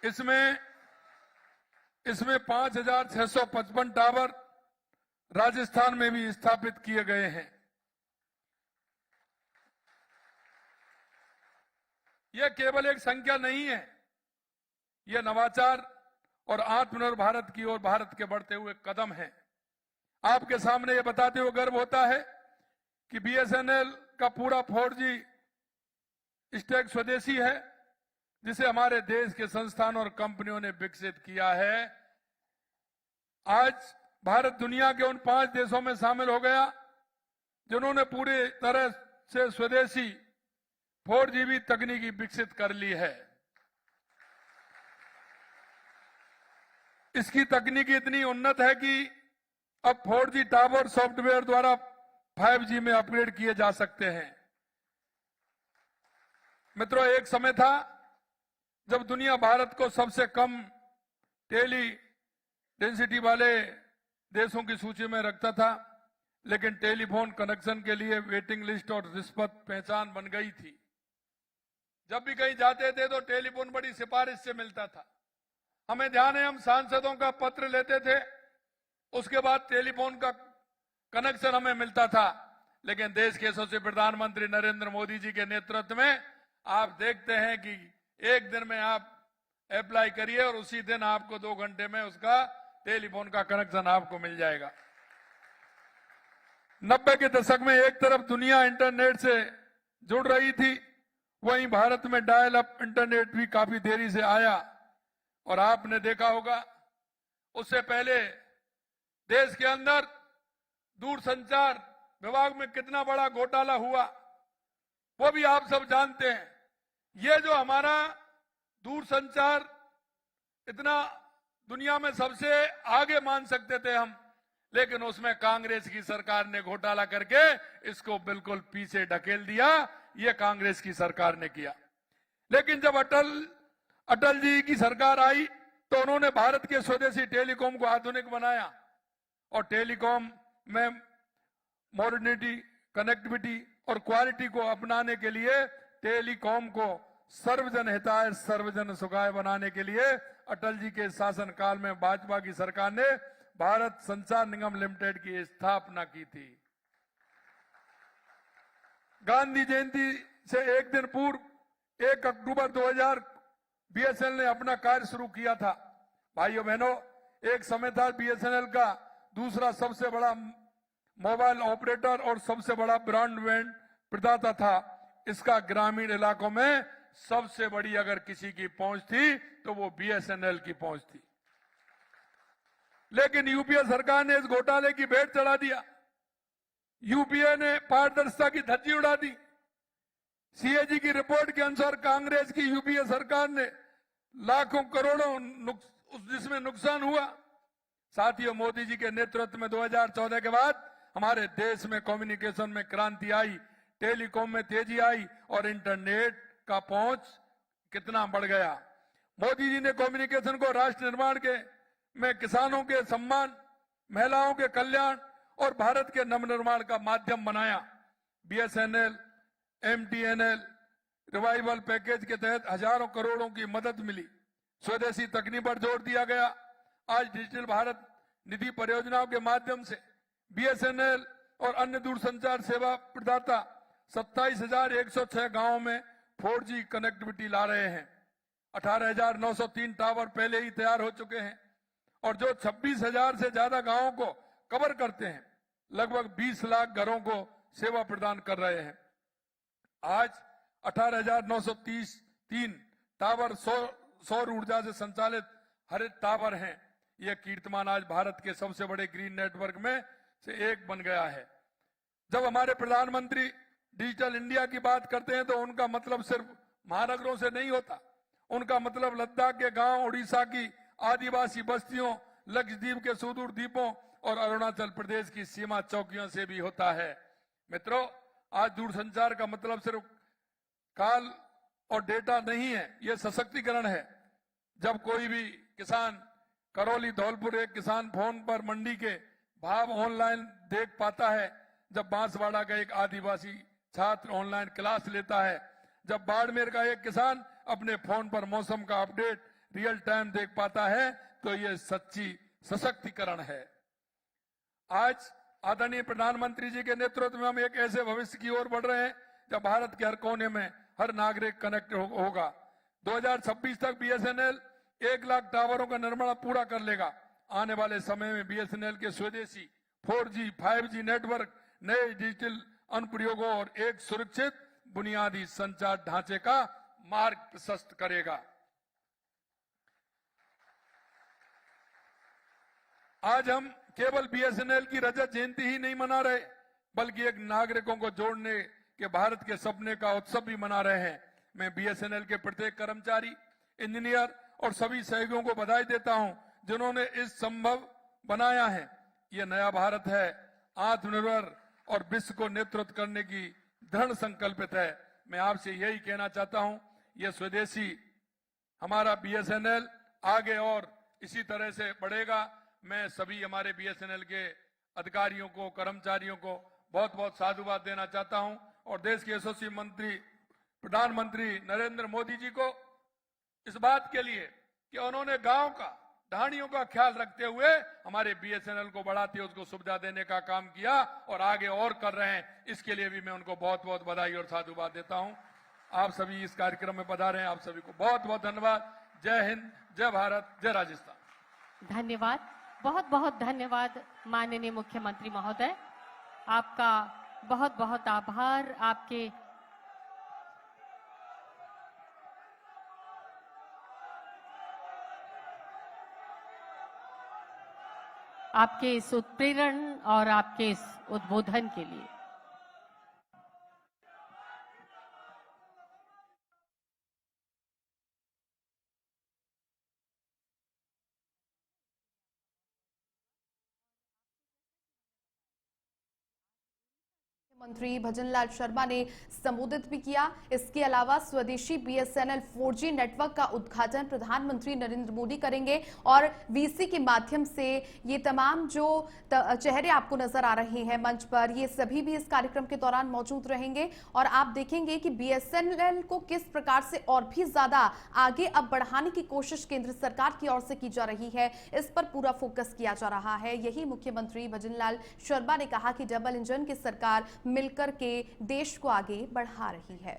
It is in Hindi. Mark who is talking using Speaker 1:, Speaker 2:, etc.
Speaker 1: इसमें 5,655 टावर राजस्थान में भी स्थापित किए गए हैं। यह केवल एक संख्या नहीं है, यह नवाचार और आत्मनिर्भर भारत की ओर भारत के बढ़ते हुए कदम है। आपके सामने यह बताते हुए गर्व होता है कि बीएसएनएल का पूरा 4G स्टैक स्वदेशी है, जिसे हमारे देश के संस्थान और कंपनियों ने विकसित किया है। आज भारत दुनिया के उन 5 देशों में शामिल हो गया जिन्होंने पूरी तरह से स्वदेशी 4G तकनीकी विकसित कर ली है। इसकी तकनीकी इतनी उन्नत है कि अब 4G टावर सॉफ्टवेयर द्वारा 5G में अपग्रेड किए जा सकते हैं। मित्रों, एक समय था जब दुनिया भारत को सबसे कम टेली डेंसिटी वाले देशों की सूची में रखता था, लेकिन टेलीफोन कनेक्शन के लिए वेटिंग लिस्ट और रिश्वत पहचान बन गई थी। जब भी कहीं जाते थे तो टेलीफोन बड़ी सिफारिश से मिलता था। हमें ध्यान है, हम सांसदों का पत्र लेते थे, उसके बाद टेलीफोन का कनेक्शन हमें मिलता था। लेकिन देश के यशस्वी प्रधानमंत्री नरेंद्र मोदी जी के नेतृत्व में आप देखते हैं कि एक दिन में आप अप्लाई करिए और उसी दिन आपको 2 घंटे में उसका टेलीफोन का कनेक्शन आपको मिल जाएगा। 90 के दशक में एक तरफ दुनिया इंटरनेट से जुड़ रही थी, वहीं भारत में डायल अप इंटरनेट भी काफी देरी से आया। और आपने देखा होगा, उससे पहले देश के अंदर दूरसंचार विभाग में कितना बड़ा घोटाला हुआ, वो भी आप सब जानते हैं। ये जो हमारा दूरसंचार इतना दुनिया में सबसे आगे मान सकते थे हम, लेकिन उसमें कांग्रेस की सरकार ने घोटाला करके इसको बिल्कुल पीछे ढकेल दिया। ये कांग्रेस की सरकार ने किया। लेकिन जब अटल जी की सरकार आई तो उन्होंने भारत के स्वदेशी टेलीकॉम को आधुनिक बनाया और टेलीकॉम में मॉडर्निटी, कनेक्टिविटी और क्वालिटी को अपनाने के लिए टेलीकॉम को सर्वजन हिताय सर्वजन सुखाय बनाने के लिए अटल जी के शासनकाल में भाजपा की सरकार ने भारत संचार निगम लिमिटेड की स्थापना की थी। गांधी जयंती से एक दिन पूर्व 1 अक्टूबर 2000 बीएसएनएल ने अपना कार्य शुरू किया था। भाइयों बहनों, एक समय था बीएसएनएल का दूसरा सबसे बड़ा मोबाइल ऑपरेटर और सबसे बड़ा ब्रॉडबैंड प्रदाता था। इसका ग्रामीण इलाकों में सबसे बड़ी अगर किसी की पहुंच थी तो वो बीएसएनएल की पहुंच थी। लेकिन यूपीए सरकार ने इस घोटाले की भेंट चढ़ा दिया। यूपीए ने पारदर्शिता की धज्जी उड़ा दी। सीएजी की रिपोर्ट के अनुसार कांग्रेस की यूपीए सरकार ने लाखों करोड़ों जिसमें नुकसान हुआ। साथियों, मोदी जी के नेतृत्व में 2014 के बाद हमारे देश में कम्युनिकेशन में क्रांति आई, टेलीकॉम में तेजी आई और इंटरनेट का पहुंच कितना बढ़ गया। मोदी जी ने कम्युनिकेशन को राष्ट्र निर्माण के में किसानों के सम्मान, महिलाओं के कल्याण और भारत के नवनिर्माण का माध्यम बनाया। बीएसएनएल, एमटीएनएल रिवाइवल पैकेज के तहत हजारों करोड़ों की मदद मिली। स्वदेशी तकनीक पर जोर दिया गया। आज डिजिटल भारत निधि परियोजनाओं के माध्यम से बीएसएनएल और अन्य दूरसंचार सेवा प्रदाता 27,106 गांवों में 4G कनेक्टिविटी ला रहे हैं। 18,903 टावर पहले ही तैयार हो चुके हैं और जो 26,000 से ज्यादा गांवों को कवर करते हैं, लगभग 20 लाख घरों को सेवा प्रदान कर रहे हैं। आज 18,933 टावर सौर ऊर्जा से संचालित हरित टावर हैं। यह कीर्तिमान आज भारत के सबसे बड़े ग्रीन नेटवर्क में से एक बन गया है। जब हमारे प्रधानमंत्री डिजिटल इंडिया की बात करते हैं तो उनका मतलब सिर्फ महानगरों से नहीं होता। उनका मतलब लद्दाख के गांव, उड़ीसा की आदिवासी बस्तियों, लक्षद्वीप के सुदूर द्वीपों और अरुणाचल प्रदेश की सीमा चौकियों से भी होता है। मित्रों, आज दूरसंचार का मतलब सिर्फ कॉल और डेटा नहीं है, यह सशक्तिकरण है। जब कोई भी किसान करौली धौलपुर एक किसान फोन पर मंडी के भाव ऑनलाइन देख पाता है, जब बांसवाड़ा का एक आदिवासी छात्र ऑनलाइन क्लास लेता है, जब बाड़मेर का एक किसान अपने फोन पर मौसम का अपडेट रियल टाइम देख पाता है तो ये सच्ची सशक्तिकरण है। आज आदरणीय प्रधानमंत्री जी के नेतृत्व में हम एक ऐसे भविष्य की ओर बढ़ रहे हैं जब भारत के हर कोने में हर नागरिक कनेक्ट होगा। 2026 तक बीएसएनएल 1 लाख टावरों का निर्माण पूरा कर लेगा। आने वाले समय में बीएसएनएल के स्वदेशी 4G, 5G नेटवर्क नए डिजिटल अनुप्रयोगों और एक सुरक्षित बुनियादी संचार ढांचे का मार्ग प्रशस्त करेगा। आज हम केवल बीएसएनएल की रजत जयंती ही नहीं मना रहे, बल्कि एक नागरिकों को जोड़ने के भारत के सपने का उत्सव भी मना रहे हैं। मैं बीएसएनएल के प्रत्येक कर्मचारी, इंजीनियर और सभी सहयोगियों को बधाई देता हूं जिन्होंने इस संभव बनाया है। यह नया भारत है, आत्मनिर्भर और विश्व को नेतृत्व करने की दृढ़ संकल्पित है। मैं आपसे यही कहना चाहता हूं, यह स्वदेशी हमारा बीएसएनएल आगे और इसी तरह से बढ़ेगा। मैं सभी हमारे बीएसएनएल के अधिकारियों को, कर्मचारियों को बहुत बहुत साधुवाद देना चाहता हूं और देश के यशस्वी मंत्री प्रधानमंत्री नरेंद्र मोदी जी को इस बात के लिए कि उन्होंने गांव का, ढाणियों का ख्याल रखते हुए हमारे बीएसएनएल को बढ़ाते, उसको सुविधा देने का काम किया और आगे और कर रहे हैं। इसके लिए भी मैं उनको बहुत बहुत बधाई और साधुवाद देता हूं। आप सभी इस कार्यक्रम में पधारे हैं, आप सभी को बहुत बहुत धन्यवाद। जय हिंद, जय भारत, जय राजस्थान।
Speaker 2: धन्यवाद, बहुत बहुत धन्यवाद माननीय मुख्यमंत्री महोदय, आपका बहुत बहुत आभार। आपके इस उत्प्रेरण और आपके इस उद्बोधन के लिए।
Speaker 3: मंत्री भजनलाल शर्मा ने संबोधित भी किया। इसके अलावा स्वदेशी बीएसएनएल 4G नेटवर्क का उद्घाटन प्रधानमंत्री नरेंद्र मोदी करेंगे और वीसी के माध्यम से ये तमाम जो चेहरे आपको नजर आ रहे हैं मंच पर, ये सभी भी इस कार्यक्रम के दौरान मौजूद रहेंगे और आप देखेंगे कि बीएसएनएल को किस प्रकार से और भी ज्यादा आगे अब बढ़ाने की कोशिश केंद्र सरकार की ओर से की जा रही है। इस पर पूरा फोकस किया जा रहा है। यही मुख्यमंत्री भजनलाल शर्मा ने कहा कि डबल इंजन की सरकार मिलकर के देश को आगे बढ़ा रही है।